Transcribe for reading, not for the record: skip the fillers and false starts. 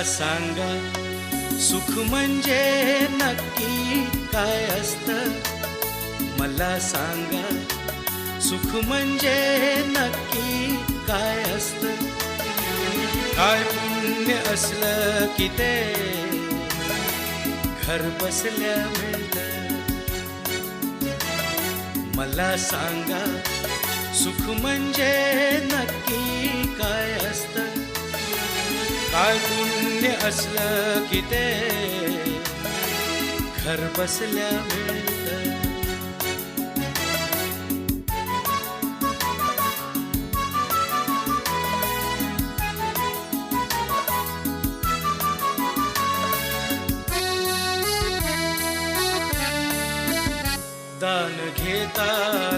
सांगा सुख म्हणजे नक्की काय असतं. मला सांगा सुख म्हणजे नक्की काय असतं. काय पुण्य असलं की ते घर बसल्या मिळतं. मला सांगा सुख म्हणजे नक्की काय असतं. काय पुण्य असलं की ते घर बसल्या मिळतं. दान घेता